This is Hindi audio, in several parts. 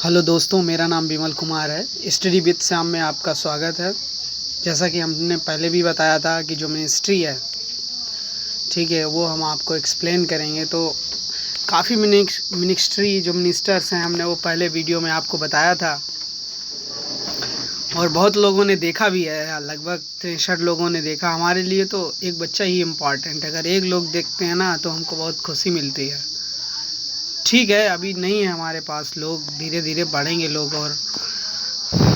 हेलो दोस्तों, मेरा नाम विमल कुमार है। स्टडी विद श्याम में आपका स्वागत है। जैसा कि हमने पहले भी बताया था कि जो मिनिस्ट्री है, ठीक है, वो हम आपको एक्सप्लेन करेंगे। तो काफ़ी मिनिस्ट्री जो मिनिस्टर्स हैं, हमने वो पहले वीडियो में आपको बताया था और बहुत लोगों ने देखा भी है। लगभग 63 लोगों ने देखा। हमारे लिए तो एक बच्चा ही इम्पॉर्टेंट है। अगर एक लोग देखते हैं ना तो हमको बहुत खुशी मिलती है। ठीक है, अभी नहीं है हमारे पास लोग, धीरे धीरे बढ़ेंगे लोग। और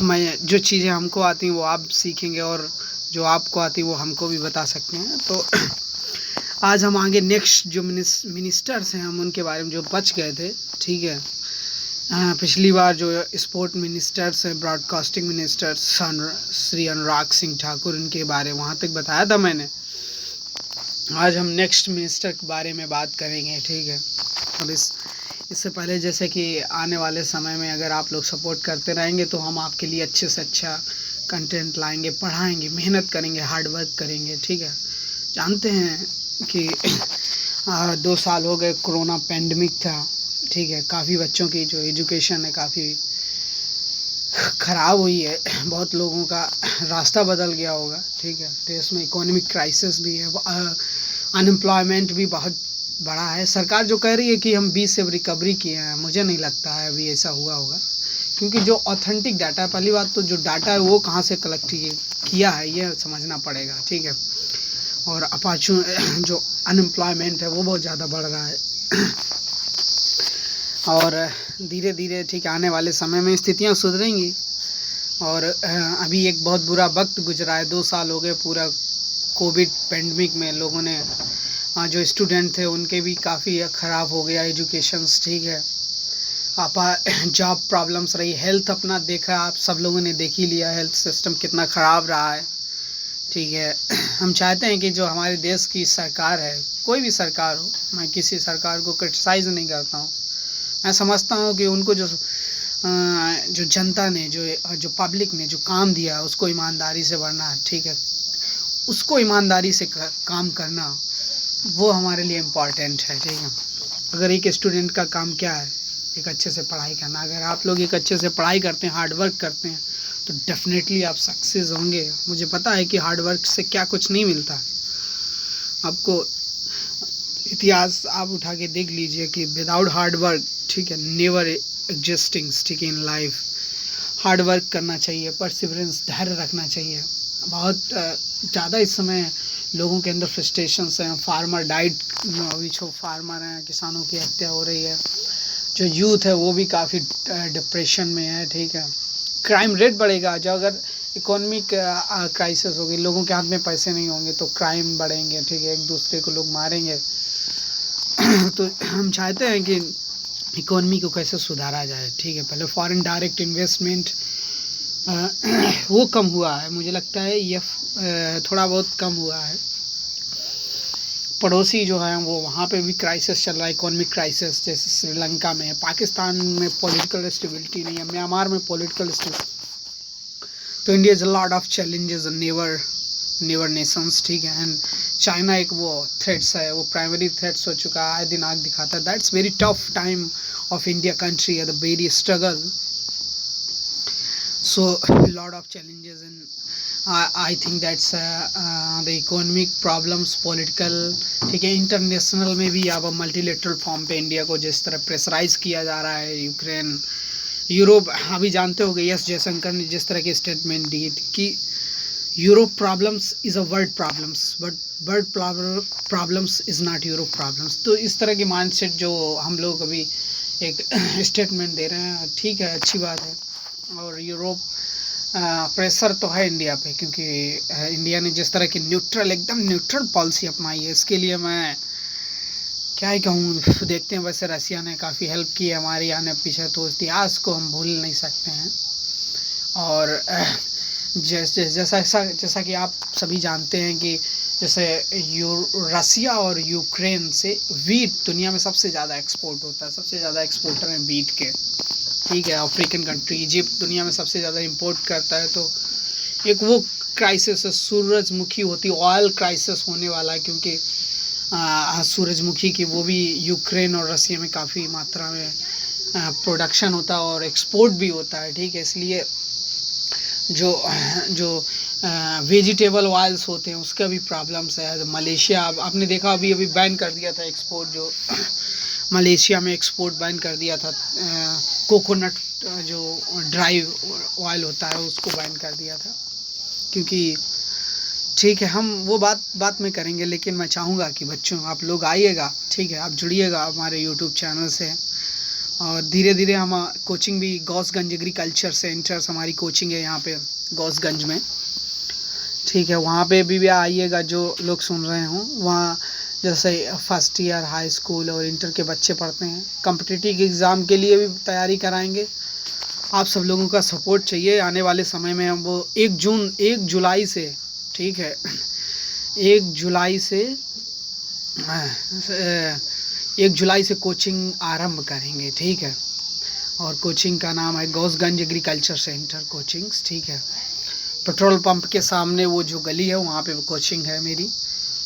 मैं जो चीज़ें हमको आती हैं वो आप सीखेंगे और जो आपको आती है वो हमको भी बता सकते हैं। तो आज हम आगे नेक्स्ट जो मिनिस्टर्स हैं, हम उनके बारे में जो बच गए थे, ठीक है। पिछली बार जो स्पोर्ट मिनिस्टर्स हैं, ब्रॉडकास्टिंग मिनिस्टर्स श्री अनुराग सिंह ठाकुर, उनके बारे में वहाँ तक बताया था मैंने। आज हम नेक्स्ट मिनिस्टर के बारे में बात करेंगे, ठीक है। और इससे पहले, जैसे कि आने वाले समय में अगर आप लोग सपोर्ट करते रहेंगे तो हम आपके लिए अच्छे से अच्छा कंटेंट लाएंगे, पढ़ाएंगे, मेहनत करेंगे, हार्ड वर्क करेंगे, ठीक है। जानते हैं कि 2 साल हो गए, कोरोना पेंडेमिक था, ठीक है। काफ़ी बच्चों की जो एजुकेशन है काफ़ी ख़राब हुई है। बहुत लोगों का रास्ता बदल गया होगा, ठीक है। देश में इकोनॉमिक क्राइसिस भी है, अनएम्प्लॉयमेंट भी बहुत बड़ा है। सरकार जो कह रही है कि हम 20 से रिकवरी किए हैं, मुझे नहीं लगता है अभी ऐसा हुआ होगा, क्योंकि जो ऑथेंटिक डाटा है, पहली बात तो जो डाटा है वो कहाँ से कलेक्ट किया है ये समझना पड़ेगा, ठीक है। और जो अनएम्प्लॉयमेंट है वो बहुत ज़्यादा बढ़ रहा है और धीरे धीरे, ठीक है, आने वाले समय में स्थितियाँ सुधरेंगी। और अभी एक बहुत बुरा वक्त गुजरा है। 2 साल हो गए पूरा कोविड पेंडेमिक में। लोगों ने जो स्टूडेंट थे उनके भी काफ़ी ख़राब हो गया एजुकेशंस, ठीक है। जॉब प्रॉब्लम्स रही, हेल्थ अपना देखा, आप सब लोगों ने देख ही लिया हेल्थ सिस्टम कितना ख़राब रहा है, ठीक है। हम चाहते हैं कि जो हमारे देश की सरकार है, कोई भी सरकार हो, मैं किसी सरकार को क्रिटिसाइज़ नहीं करता हूँ। मैं समझता हूँ कि उनको जो जनता ने, जो पब्लिक ने जो काम दिया उसको ईमानदारी से भरना, ठीक है। उसको ईमानदारी से काम करना वो हमारे लिए इम्पॉर्टेंट है, ठीक है। अगर एक स्टूडेंट का काम क्या है, एक अच्छे से पढ़ाई करना। अगर आप लोग एक अच्छे से पढ़ाई करते हैं, हार्ड वर्क करते हैं, तो डेफिनेटली आप सक्सेस होंगे। मुझे पता है कि हार्ड वर्क से क्या कुछ नहीं मिलता। आपको इतिहास आप उठा के देख लीजिए कि विदाउट हार्ड वर्क, ठीक है, नेवर एग्जिस्टिंग्स, ठीक है, इन लाइफ। हार्ड वर्क करना चाहिए, परसिवरेंस, धैर्य रखना चाहिए। बहुत ज़्यादा इस समय लोगों के अंदर फ्रस्ट्रेशंस हैं। फार्मर डाइट, अभी जो फार्मर हैं, किसानों की हत्या हो रही है। जो यूथ है वो भी काफ़ी डिप्रेशन में है, ठीक है। क्राइम रेट बढ़ेगा। जो अगर इकोनॉमिक क्राइसिस होगी, लोगों के हाथ में पैसे नहीं होंगे तो क्राइम बढ़ेंगे, ठीक है, एक दूसरे को लोग मारेंगे। तो हम चाहते हैं कि इकोनॉमी को कैसे सुधारा जाए, ठीक है। पहले फॉरेन डायरेक्ट इन्वेस्टमेंट वो कम हुआ है, मुझे लगता है ये थोड़ा बहुत कम हुआ है। पड़ोसी जो है वो वहाँ पे भी क्राइसिस चल रहा है, इकोनॉमिक क्राइसिस, जैसे श्रीलंका में है। पाकिस्तान में पॉलिटिकल स्टेबिलिटी नहीं है, म्यांमार में पॉलिटिकल स्टेबिलिटी। तो India is a lot of challenges, never Nations, ठीक है। एंड चाइना एक वो थ्रेट्स है, वो प्राइमरी थ्रेट्स हो चुका है, आए दिन आग दिखाता है। That's very tough time of India country, the very struggle. So lot of challenges, and I think that's the economic problems, political, ठीक है। इंटरनेशनल में भी अब मल्टीलेटरल फॉर्म पे इंडिया को जिस तरह प्रेशराइज किया जा रहा है, यूक्रेन, यूरोप, अभी जानते हो गए एस जयशंकर ने जिस तरह के स्टेटमेंट दिए कि Europe problems is a world problems, but world problems is not Europe problems. तो इस तरह की माइंडसेट जो हम लोग अभी एक स्टेटमेंट दे रहे हैं, ठीक है, अच्छी बात है। और यूरोप प्रेशर तो है इंडिया पे, क्योंकि इंडिया ने जिस तरह की एकदम न्यूट्रल पॉलिसी अपनाई है, इसके लिए मैं क्या ही कहूँ। देखते हैं, वैसे रसिया ने काफ़ी हेल्प की है हमारी आने पीछे, तो इतिहास को हम भूल नहीं सकते हैं। और जैसा कि आप सभी जानते हैं कि जैसे रसिया और यूक्रेन से वीट दुनिया में सबसे ज़्यादा एक्सपोर्ट होता है, सबसे ज़्यादा एक्सपोर्टर हैं वीट के, ठीक है। अफ्रीकन कंट्री इजिप्ट दुनिया में सबसे ज़्यादा इंपोर्ट करता है। तो एक वो क्राइसिस है, सूरजमुखी होती, ऑयल क्राइसिस होने वाला है, क्योंकि सूरजमुखी की वो भी यूक्रेन और रसिया में काफ़ी मात्रा में प्रोडक्शन होता है और एक्सपोर्ट भी होता है, ठीक है। इसलिए जो जो वेजिटेबल ऑयल्स होते हैं उसका भी प्रॉब्लम्स है। मलेशिया आपने देखा अभी अभी बैन कर दिया था एक्सपोर्ट, जो मलेशिया में एक्सपोर्ट बैन कर दिया था। कोकोनट जो ड्राई ऑयल होता है उसको बैन कर दिया था, क्योंकि ठीक है हम वो बात में करेंगे, लेकिन मैं चाहूँगा कि बच्चों आप लोग आइएगा, ठीक है, आप जुड़िएगा हमारे यूट्यूब चैनल से। और धीरे धीरे हम कोचिंग भी गौसगंज एग्रीकल्चर सेंटर्स हमारी कोचिंग है यहाँ पे गौसगंज में, ठीक है, वहाँ पे भी आइएगा जो लोग सुन रहे हों। वहाँ जैसे फर्स्ट ईयर हाई स्कूल और इंटर के बच्चे पढ़ते हैं, कॉम्पिटिटिव एग्ज़ाम के लिए भी तैयारी कराएंगे। आप सब लोगों का सपोर्ट चाहिए। आने वाले समय में हम वो 1 जुलाई से, ठीक है, 1 जुलाई से कोचिंग आरंभ करेंगे, ठीक है। और कोचिंग का नाम है गौसगंज एग्रीकल्चर सेंटर कोचिंग्स, ठीक है। पेट्रोल पंप के सामने वो जो गली है वहाँ पे कोचिंग है मेरी,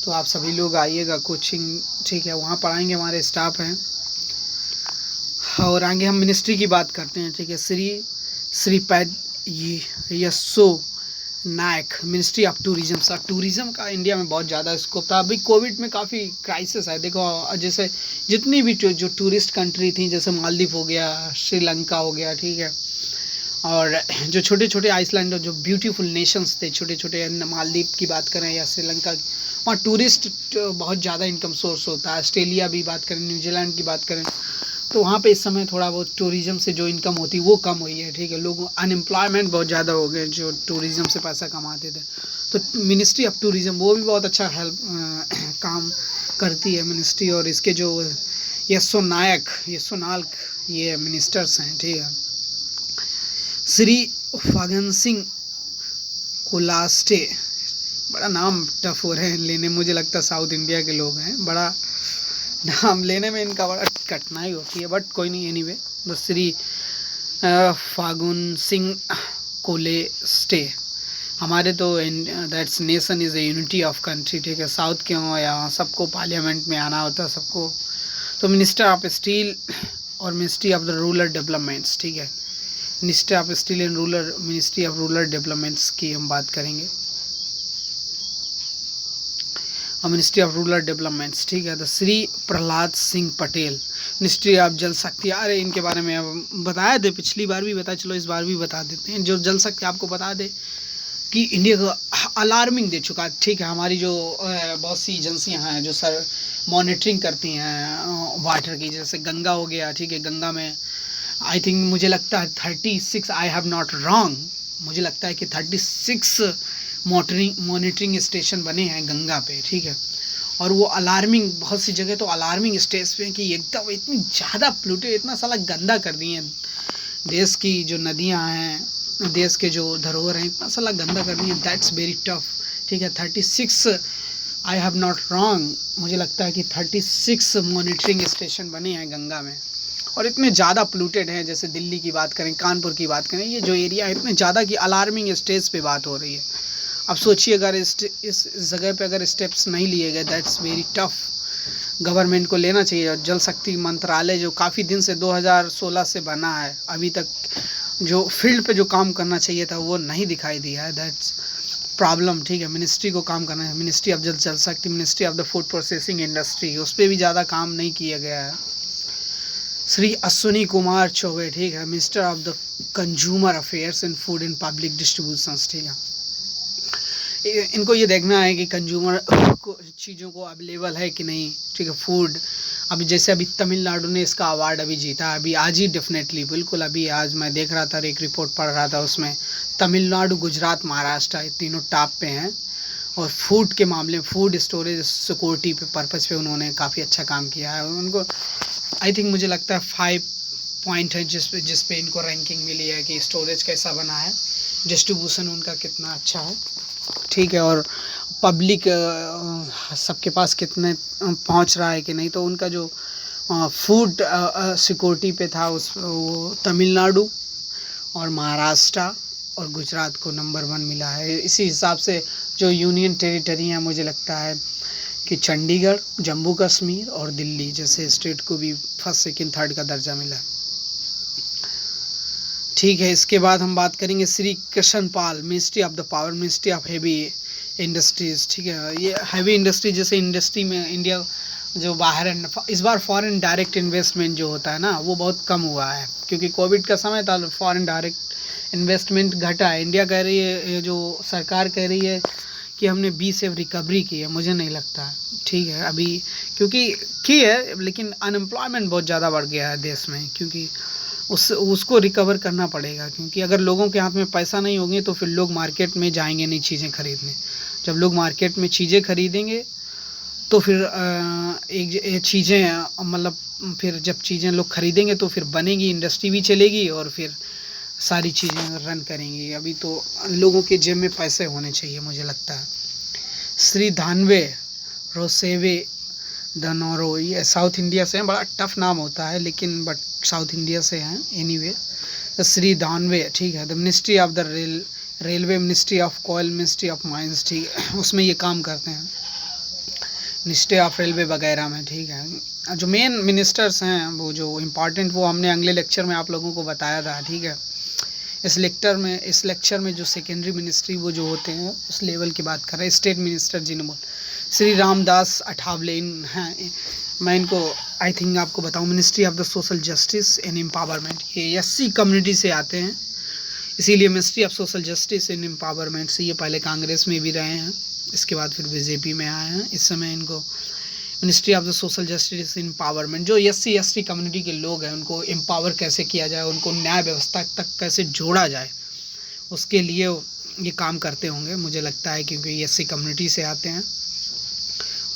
तो आप सभी लोग आइएगा कोचिंग, ठीक है। वहाँ पढ़ाएंगे, हमारे स्टाफ हैं। और आगे हम मिनिस्ट्री की बात करते हैं, ठीक है। Shripad Yesso Naik, ministry of tourism. Sir tourism का इंडिया में बहुत ज़्यादा स्कोप था। अभी कोविड में काफ़ी क्राइसिस है, देखो जैसे जितनी भी जो टूरिस्ट कंट्री थी, जैसे मालदीव हो गया, श्रीलंका हो गया, ठीक है, और जो छोटे छोटे आइसलैंड जो ब्यूटीफुल नेशंस थे, छोटे छोटे मालदीव की बात करें या श्रीलंका, वहाँ टूरिस्ट बहुत ज़्यादा इनकम सोर्स होता है। ऑस्ट्रेलिया भी बात करें, न्यूजीलैंड की बात करें, तो वहाँ पे इस समय थोड़ा बहुत टूरिज़्म से जो इनकम होती है वो कम हुई है, ठीक है। लोग अनएम्प्लॉयमेंट बहुत ज़्यादा हो गए जो टूरिज़्म से पैसा कमाते थे। तो मिनिस्ट्री ऑफ टूरिज़्म वो भी बहुत अच्छा काम करती है मिनिस्ट्री। और इसके जो यस्सो नायक ये मिनिस्टर्स हैं, ठीक है। श्री फगन सिंह कुलास्टे, बड़ा नाम टफ हो रहे हैं लेने, मुझे लगता है साउथ इंडिया के लोग हैं, बड़ा नाम लेने में इनका बड़ा कठिनाई होती है, बट कोई नहीं। एनीवे श्री फागुन सिंह कोलेस्टे, हमारे तो that's nation is the unity of country, ठीक है। साउथ के हों या सबको पार्लियामेंट में आना होता है सबको। तो मिनिस्टर ऑफ स्टील और ministry of the rural developments, ठीक है। Minister of steel and ministry of rural developments की हम बात करेंगे, और मिनिस्ट्री ऑफ रूरल डेवलपमेंट्स, ठीक है। The Shri Prahlad Singh Patel, ministry of जल शक्ति। अरे इनके बारे में अब बताया थे, पिछली बार भी बताया, चलो इस बार भी बता देते हैं। जो जल शक्ति आपको बता दे कि इंडिया को अलार्मिंग दे चुका है, ठीक है। हमारी जो बहुत सी एजेंसियां हैं जो सर मॉनिटरिंग करती हैं वाटर की, जैसे गंगा हो गया, ठीक है। गंगा में आई थिंक मुझे लगता है 36, आई हैव नॉट रॉन्ग, मुझे लगता है कि 36 मॉनिटरिंग स्टेशन बने हैं गंगा पे, ठीक है। और वो अलार्मिंग, बहुत सी जगह तो अलार्मिंग स्टेज पे कि एकदम इतनी ज़्यादा पोल्यूटेड, इतना साला गंदा कर दिए हैं देश की जो नदियां हैं, देश के जो धरोहर हैं, इतना साला गंदा कर दिए हैं। दैट्स वेरी टफ, ठीक है। 36, आई हैव नॉट रॉन्ग, मुझे लगता है कि 36 मॉनिटरिंग स्टेशन बने हैं गंगा में, और इतने ज़्यादा पोल्यूटेड हैं। जैसे दिल्ली की बात करें, कानपुर की बात करें, ये जो एरिया है इतने ज़्यादा कि अलार्मिंग स्टेज पे बात हो रही है। अब सोचिए अगर इस जगह पे अगर स्टेप्स नहीं लिए गए, दैट्स वेरी टफ। गवर्नमेंट को लेना चाहिए। और जल शक्ति मंत्रालय जो काफ़ी दिन से 2016 से बना है, अभी तक जो फील्ड पे जो काम करना चाहिए था वो नहीं दिखाई दिया है, दैट्स प्रॉब्लम, ठीक है। मिनिस्ट्री को काम करना है, मिनिस्ट्री ऑफ जल शक्ति, ministry of the food processing industry, उस पर भी ज़्यादा काम नहीं किया गया है। श्री अश्विनी कुमार चौबे, ठीक है, minister of the consumer affairs and food and public distributions, ठीक है। इनको ये देखना है कि कंज्यूमर को चीज़ों को अवेलेबल है कि नहीं, ठीक है। फूड अभी जैसे अभी तमिलनाडु ने इसका अवार्ड अभी जीता, अभी आज ही डेफिनेटली, बिल्कुल अभी आज मैं देख रहा था, एक रिपोर्ट पढ़ रहा था, उसमें तमिलनाडु, गुजरात, महाराष्ट्र ये तीनों टॉप पे हैं। और फूड के मामले में, फूड स्टोरेज सिक्योरिटी पे पर्पज़ पे उन्होंने काफ़ी अच्छा काम किया है। उनको आई थिंक मुझे लगता है 5 पॉइंट है जिस पे इनको रैंकिंग मिली है कि स्टोरेज कैसा बना है, डिस्ट्रीब्यूशन उनका कितना अच्छा है, ठीक है। और पब्लिक सबके पास कितने पहुंच रहा है कि नहीं। तो उनका जो फूड सिक्योरिटी पे था वो तमिलनाडु और महाराष्ट्र और गुजरात को नंबर 1 मिला है। इसी हिसाब से जो यूनियन टेरिटरी हैं, मुझे लगता है कि चंडीगढ़, जम्मू कश्मीर और दिल्ली जैसे स्टेट को भी 1st, 2nd, 3rd का दर्जा मिला है। ठीक है, इसके बाद हम बात करेंगे Shri Krishna Pal, ministry of the power, ministry of heavy industries. ठीक है, ये हैवी इंडस्ट्री जैसे इंडस्ट्री में इंडिया जो बाहर है, इस बार फॉरेन डायरेक्ट इन्वेस्टमेंट जो होता है ना वो बहुत कम हुआ है, क्योंकि कोविड का समय था, फॉरेन डायरेक्ट इन्वेस्टमेंट घटा है। इंडिया कह रही है, जो सरकार कह रही है कि हमने 20 से रिकवरी की है, मुझे नहीं लगता है। ठीक है, अभी क्योंकि की है, लेकिन अनएम्प्लॉयमेंट बहुत ज़्यादा बढ़ गया है देश में, क्योंकि उसको रिकवर करना पड़ेगा, क्योंकि अगर लोगों के हाथ में पैसा नहीं होंगे तो फिर लोग मार्केट में जाएंगे नहीं चीज़ें खरीदने। जब लोग मार्केट में चीज़ें खरीदेंगे तो फिर एक चीज़ें मतलब फिर जब चीज़ें लोग खरीदेंगे तो फिर बनेगी, इंडस्ट्री भी चलेगी और फिर सारी चीज़ें रन करेंगी। अभी तो लोगों के जेब में पैसे होने चाहिए, मुझे लगता है। श्री धानवे रोसेवे धनौरो, ये साउथ इंडिया से हैं, बड़ा टफ नाम होता है लेकिन बट साउथ इंडिया से हैं एनीवे। श्री धानवे, ठीक है, the ministry of the railway, ministry of coal, ministry of mines, ठीक है, उसमें ये काम करते हैं, मिनिस्ट्री ऑफ रेलवे वगैरह में। ठीक है, जो मेन मिनिस्टर्स हैं वो जो इम्पॉर्टेंट, वो हमने अगले लेक्चर में आप लोगों को बताया था। ठीक है, इस लेक्चर में जो सेकेंडरी मिनिस्ट्री वो जो होते हैं उस लेवल की बात कर रहे हैं, स्टेट मिनिस्टर जिन्हें बोल। श्री रामदास अठावले हैं, मैं इनको आई थिंक आपको बताऊं, ministry of the social justice and empowerment, ये एससी कम्युनिटी से आते हैं, इसीलिए ministry of social justice and empowerment से। ये पहले कांग्रेस में भी रहे हैं, इसके बाद फिर बीजेपी में आए हैं। इस समय इनको ministry of the social justice and empowerment, जो एससी एसटी कम्युनिटी के लोग हैं उनको एम्पावर कैसे किया जाए, उनको न्याय व्यवस्था तक कैसे जोड़ा जाए, उसके लिए ये काम करते होंगे मुझे लगता है, क्योंकि एससी कम्युनिटी से आते हैं।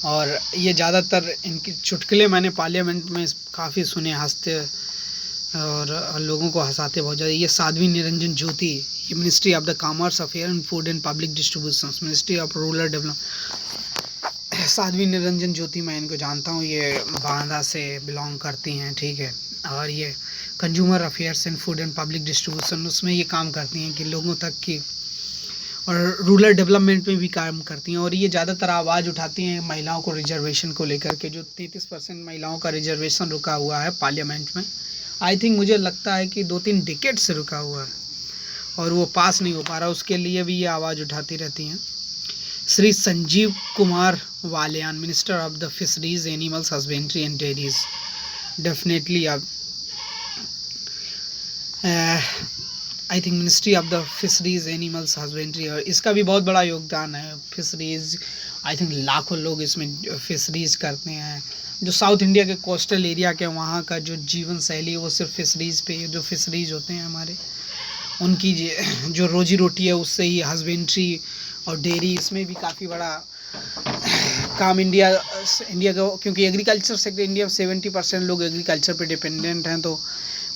और ये ज़्यादातर इनकी चुटकुले मैंने पार्लियामेंट में काफ़ी सुने, हंसते और लोगों को हंसाते बहुत ज़्यादा। ये साध्वी निरंजन ज्योति, ये ministry of the commerce affair and food and public distribution, ministry of rural development. Sadhvi Niranjan Jyoti मैं इनको जानता हूँ, ये बांदा से बिलोंग करती हैं। ठीक है, और ये consumer affairs and food and public distribution, उसमें ये काम करती हैं कि लोगों तक की, और रूरल डेवलपमेंट में भी काम करती हैं। और ये ज़्यादातर आवाज़ उठाती हैं महिलाओं को रिजर्वेशन को लेकर के, जो 33% महिलाओं का रिजर्वेशन रुका हुआ है पार्लियामेंट में। आई थिंक मुझे लगता है कि 2-3 डिकेड से रुका हुआ है और वो पास नहीं हो पा रहा, उसके लिए भी ये आवाज़ उठाती रहती हैं। Shri Sanjeev Kumar Balyan, minister of the fisheries, animals husbandry and dairies, definitely अब I think ministry of the fisheries, animals husbandry, और इसका भी बहुत बड़ा योगदान है। फिशरीज आई थिंक लाखों लोग इसमें फिशरीज करते हैं। जो साउथ इंडिया के कोस्टल एरिया के वहाँ का जो जीवन शैली है वो सिर्फ फिशरीज पे, जो फिशरीज होते हैं हमारे, उनकी जो रोजी रोटी है उससे ही, हस्बेंड्री और डेयरी, इसमें भी काफ़ी बड़ा काम इंडिया का, क्योंकि एग्रीकल्चर सेक्टर इंडिया में 70% लोग एग्रीकल्चर पे डिपेंडेंट हैं। तो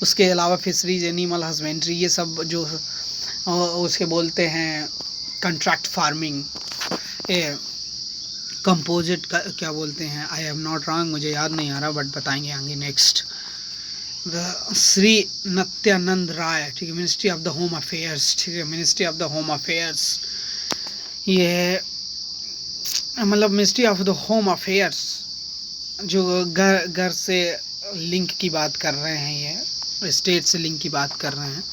उसके अलावा फिशरीज, एनिमल हस्बेंड्री, ये सब जो उसके बोलते हैं कंट्रैक्ट फार्मिंग, कंपोजिट का क्या बोलते हैं, आई एम नॉट रॉन्ग, मुझे याद नहीं आ रहा बट बताएंगे आगे। नेक्स्ट श्री नित्यानंद राय, ठीक है, ministry of the home affairs, ठीक है, ministry of the home affairs, ये मतलब ministry of the home affairs जो घर से लिंक की बात कर रहे हैं, ये स्टेट से लिंक की बात कर रहे हैं।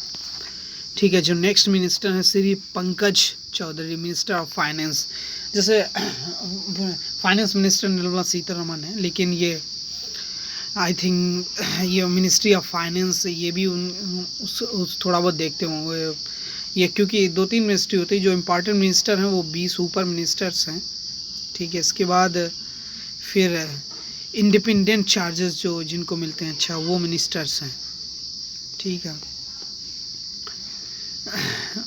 ठीक है, जो नेक्स्ट मिनिस्टर हैं Shri Pankaj Chaudhary, minister of finance, जैसे फाइनेंस मिनिस्टर निर्मला सीतारमन है, लेकिन ये आई थिंक ये मिनिस्ट्री ऑफ फाइनेंस, ये भी थोड़ा बहुत देखते होंगे ये, क्योंकि 2-3 मिनिस्ट्री होती है। जो इम्पोर्टेंट मिनिस्टर हैं वो 20 ऊपर मिनिस्टर्स हैं। ठीक है, इसके बाद फिर इंडिपेंडेंट चार्जेस जो जिनको मिलते हैं, अच्छा, वो मिनिस्टर्स हैं। ठीक है,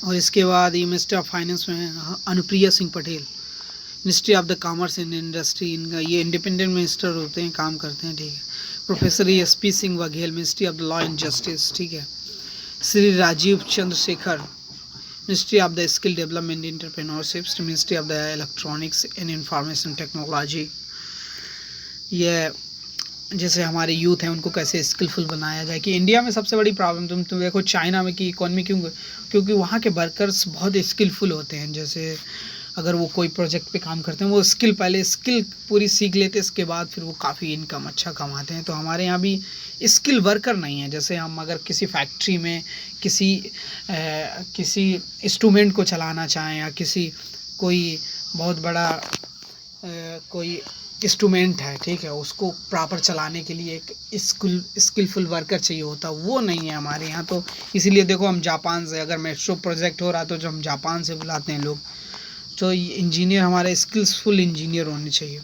और इसके बाद ये मिनिस्टर ऑफ फाइनेंस में है Anupriya Singh Patel, ministry of the commerce and industry, इनका ये इंडिपेंडेंट मिनिस्टर होते हैं, काम करते हैं। ठीक है, professor SP Singh Baghel, ministry of the law and justice. ठीक है, Shri Rajeev Chandrasekhar, ministry of the skill development entrepreneurship, ministry of the electronics and information technology, ये जैसे हमारे यूथ हैं उनको कैसे स्किलफुल बनाया जाए। कि इंडिया में सबसे बड़ी प्रॉब्लम तुम देखो चाइना में की इकॉनमी क्योंकि वहाँ के वर्कर्स बहुत स्किलफुल होते हैं। जैसे अगर वो कोई प्रोजेक्ट पे काम करते हैं, वो पहले स्किल पूरी सीख लेते हैं, इसके बाद फिर वो काफ़ी इनकम अच्छा कमाते हैं। तो हमारे यहाँ भी स्किल वर्कर नहीं है। जैसे हम अगर किसी फैक्ट्री में किसी इंस्ट्रूमेंट को चलाना चाहें या कोई बहुत बड़ा कोई इंस्ट्रूमेंट है, ठीक है, उसको प्रॉपर चलाने के लिए एक स्किलफुल वर्कर चाहिए होता, वो नहीं है हमारे यहाँ। तो इसीलिए देखो हम जापान से, अगर मेट्रो प्रोजेक्ट हो रहा तो जो हम जापान से बुलाते हैं लोग, तो इंजीनियर हमारे स्किल्सफुल इंजीनियर होने चाहिए।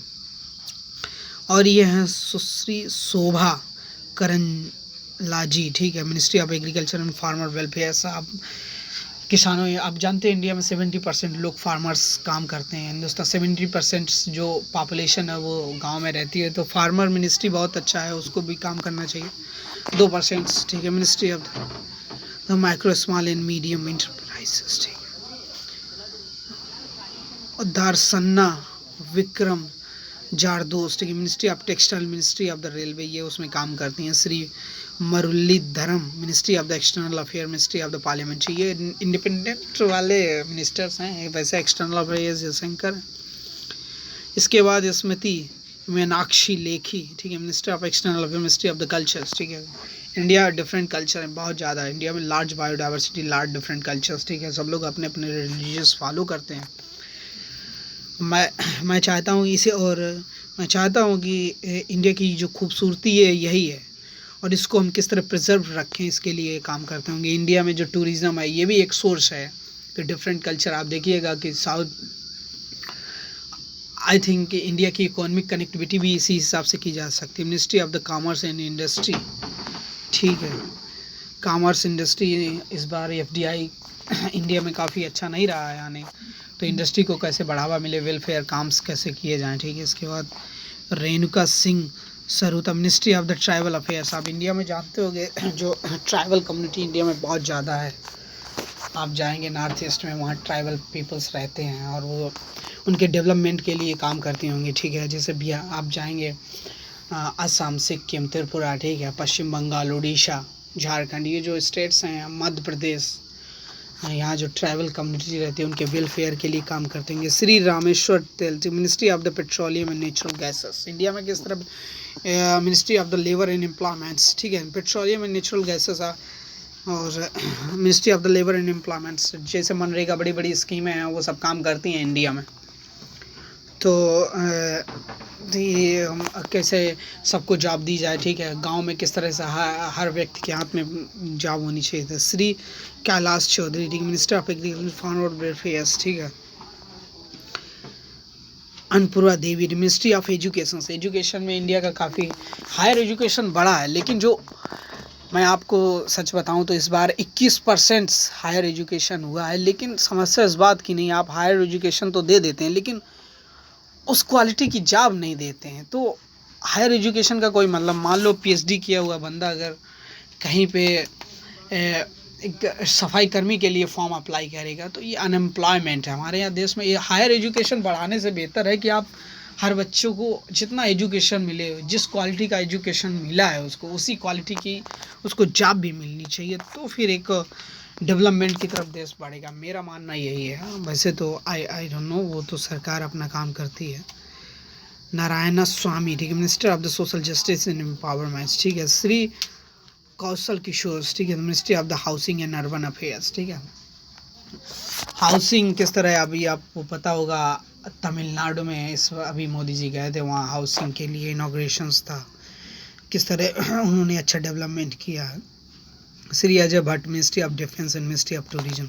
और ये हैं सुश्री शोभा करंलाजी, ठीक है, ministry of agriculture and farmer welfare. साहब किसानों, आप जानते हैं इंडिया में 70% लोग फार्मर्स काम करते हैं। हिंदुस्तान 70% जो पॉपुलेशन है वो गांव में रहती है। तो फार्मर मिनिस्ट्री बहुत अच्छा है, उसको भी काम करना चाहिए। 2%, ठीक है, ministry of the micro small and medium enterprises, ठीक है। और दारसन्ना विक्रम जारदोस, ठीक है, ministry of textile, ministry of the railway, ये उसमें काम करती हैं। Shri Muralidharan, ministry of the external affair, ministry of the parliament, ये इंडिपेंडेंट वाले मिनिस्टर्स हैं। वैसे एक्सटर्नल अफेयर जयशंकर। इसके बाद स्मृति मीनाक्षी लेखी, ठीक है, minister of external affair, ministry of the cultures, ठीक है। इंडिया डिफरेंट कल्चर है, बहुत ज़्यादा। इंडिया में large biodiversity, large different cultures, ठीक है। सब लोग अपने अपने रिलीजियस फॉलो करते हैं। मैं चाहता हूँ इसे, और मैं चाहता हूँ कि इंडिया की जो खूबसूरती है यही है, और इसको हम किस तरह प्रिजर्व रखें, इसके लिए काम करते होंगे। इंडिया में जो टूरिज़्म है ये भी एक सोर्स है कि डिफरेंट कल्चर। आप देखिएगा कि आई थिंक कि इंडिया की इकोनॉमिक कनेक्टिविटी भी इसी हिसाब से की जा सकती है। Ministry of the commerce and industry, ठीक है, कॉमर्स इंडस्ट्री इस बार FDI इंडिया में काफ़ी अच्छा नहीं रहा है आने, तो इंडस्ट्री को कैसे बढ़ावा मिले, वेलफेयर काम्स कैसे किए जाएँ, ठीक है। इसके बाद Renuka Singh Saruta, ministry of the tribal affairs. आप इंडिया में जानते होंगे जो ट्राइबल कम्युनिटी इंडिया में बहुत ज़्यादा है। आप जाएंगे नॉर्थ ईस्ट में, वहाँ ट्राइबल पीपल्स रहते हैं और वो उनके डेवलपमेंट के लिए काम करती होंगी, ठीक है। जैसे भी आप जाएंगे असम, सिक्किम, त्रिपुरा, ठीक है, पश्चिम बंगाल, उड़ीसा, झारखंड, ये जो स्टेट्स हैं, मध्य प्रदेश, यहाँ जो ट्राइबल कम्युनिटी रहती है उनके वेलफेयर के लिए काम करते हैं। श्री रामेश्वर तेल, ministry of the petroleum and natural gases. India में किस तरह ministry of the labour and employments, ठीक है, पेट्रोलियम एंड नेचुरल गैसेस। और ministry of the labour and employments, जैसे मनरेगा, बड़ी बड़ी स्कीमें हैं, वो सब काम करती हैं इंडिया में। तो ये कैसे सबको जॉब दी जाए, ठीक है, गांव में किस तरह से हर व्यक्ति के हाथ में जॉब होनी चाहिए था। श्री कैलाश चौधरी, ठीक है, minister of agriculture farmer welfare, ठीक है। अन्नपूर्वा देवी, मिनिस्ट्री ऑफ एजुकेशन। एजुकेशन में इंडिया का काफ़ी हायर एजुकेशन बढ़ा है, लेकिन जो मैं आपको सच बताऊं तो इस बार 21% हायर एजुकेशन हुआ है। लेकिन समस्या इस बात की नहीं, आप हायर एजुकेशन तो दे देते हैं लेकिन उस क्वालिटी की जॉब नहीं देते हैं, तो हायर एजुकेशन का कोई मतलब। मान लो PhD किया हुआ बंदा अगर कहीं पे एक सफाई कर्मी के लिए फॉर्म अप्लाई करेगा तो ये अनएम्प्लॉयमेंट है हमारे यहाँ देश में। ये हायर एजुकेशन बढ़ाने से बेहतर है कि आप हर बच्चों को जितना एजुकेशन मिले, जिस क्वालिटी का एजुकेशन मिला है उसको उसी क्वालिटी की उसको जॉब भी मिलनी चाहिए, तो फिर एक डेवलपमेंट की तरफ देश बढ़ेगा। मेरा मानना यही है। वैसे तो आई डोंट नो, वो तो सरकार अपना काम करती है। नारायण स्वामी, ठीक है, minister of the social justice and empowerment, ठीक है। श्री कौशल किशोर, ठीक है, ministry of the housing and urban affairs, ठीक है। हाउसिंग किस तरह है, अभी आपको पता होगा तमिलनाडु में अभी मोदी जी गए थे, वहाँ हाउसिंग के लिए इनॉग्रेशंस था, किस तरह उन्होंने अच्छा डेवलपमेंट किया है। Shri Ajay Bhatt, ministry of defence and ministry of tourism.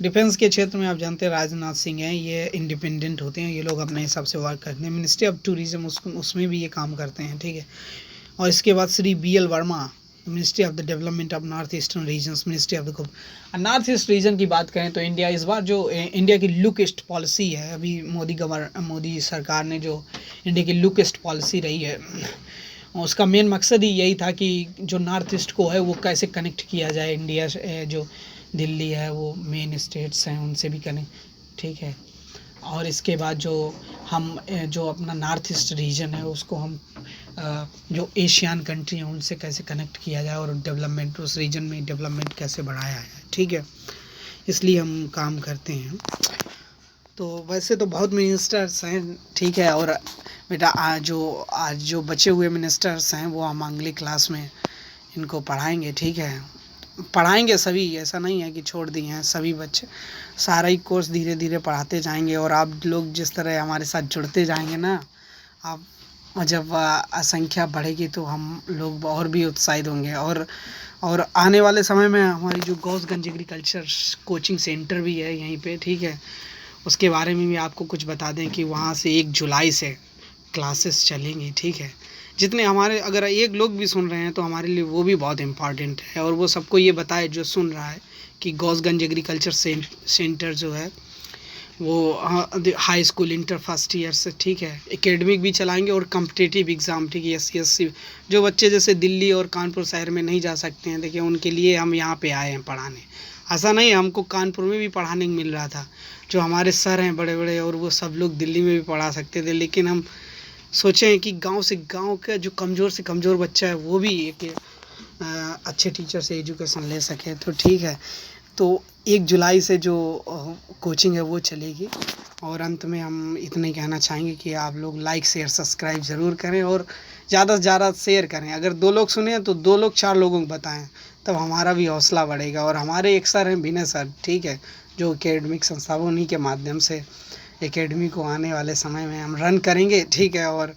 Defence के क्षेत्र में आप जानते हैं राजनाथ सिंह हैं, ये इंडिपेंडेंट होते हैं, ये लोग अपने हिसाब से वर्क करते हैं। मिनिस्ट्री ऑफ टूरिज्म उसमें भी ये काम करते हैं, ठीक है। और इसके बाद Shri BL Verma, ministry of the development of north eastern regions, ministry of the north east region की बात करें तो इंडिया इस बार जो इंडिया की लुक ईस्ट पॉलिसी है, अभी मोदी सरकार ने जो इंडिया की लुक ईस्ट पॉलिसी रही है, उसका मेन मकसद ही यही था कि जो नॉर्थ ईस्ट को है वो कैसे कनेक्ट किया जाए। इंडिया जो दिल्ली है, वो मेन स्टेट्स हैं, उनसे भी कनेक्ट, ठीक है। और इसके बाद जो अपना नॉर्थ ईस्ट रीजन है उसको हम जो एशियन कंट्री हैं उनसे कैसे कनेक्ट किया जाए और डेवलपमेंट, उस रीजन में डेवलपमेंट कैसे बढ़ाया है, ठीक है। इसलिए हम काम करते हैं। तो वैसे तो बहुत मिनिस्टर्स हैं, ठीक है। और बेटा आज जो बचे हुए मिनिस्टर्स हैं वो हम अगली क्लास में इनको पढ़ाएंगे, ठीक है। पढ़ाएंगे सभी, ऐसा नहीं है कि छोड़ दिए हैं, सभी बच्चे सारा ही कोर्स धीरे धीरे पढ़ाते जाएंगे। और आप लोग जिस तरह हमारे साथ जुड़ते जाएंगे ना, आप जब संख्या बढ़ेगी तो हम लोग और भी उत्साहित होंगे। और आने वाले समय में हमारी जो गौसगंज एग्रीकल्चर कोचिंग सेंटर भी है यहीं पे, ठीक है, उसके बारे में भी आपको कुछ बता दें कि वहाँ से 1 जुलाई से क्लासेस चलेंगी, ठीक है। जितने हमारे अगर एक लोग भी सुन रहे हैं तो हमारे लिए वो भी बहुत इम्पॉर्टेंट है। और वो सबको ये बताए जो सुन रहा है कि गौसगंज एग्रीकल्चर सेंटर जो है वो high school inter first year से, ठीक है, एकेडमिक भी चलाएंगे और कम्पिटिटिव एग्ज़ाम, ठीक है, SC जो बच्चे जैसे दिल्ली और कानपुर शहर में नहीं जा सकते हैं, देखिए उनके लिए हम यहाँ पे आए हैं पढ़ाने। ऐसा नहीं है, हमको कानपुर में भी पढ़ाने को मिल रहा था, जो हमारे सर हैं बड़े बड़े और वो सब लोग दिल्ली में भी पढ़ा सकते थे, लेकिन हम सोचे हैं कि गांव से गांव का जो कमज़ोर से कमज़ोर बच्चा है वो भी एक अच्छे टीचर से एजुकेशन ले सके। तो ठीक है, तो 1 जुलाई से जो कोचिंग है वो चलेगी। और अंत में हम इतना ही कहना चाहेंगे कि आप लोग लाइक शेयर सब्सक्राइब ज़रूर करें और ज़्यादा से ज़्यादा शेयर करें। अगर 2 लोग सुने तो 2 लोग 4 लोगों को बताएं, तब हमारा भी हौसला बढ़ेगा। और हमारे एक सर हैं विनय सर, ठीक है, जो एकेडमिक संस्थान उन्हीं के माध्यम से एकेडमी को आने वाले समय में हम रन करेंगे, ठीक है। और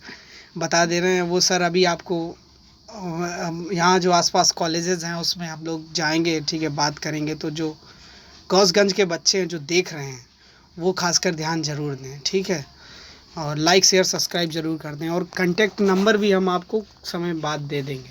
बता दे रहे हैं वो सर अभी आपको यहाँ जो आसपास कॉलेजेस हैं उसमें आप लोग जाएंगे, ठीक है, बात करेंगे। तो जो गौसगंज के बच्चे हैं जो देख रहे हैं वो खासकर ध्यान ज़रूर दें, ठीक है। और लाइक शेयर सब्सक्राइब ज़रूर कर दें और कॉन्टैक्ट नंबर भी हम आपको समय बाद दे देंगे।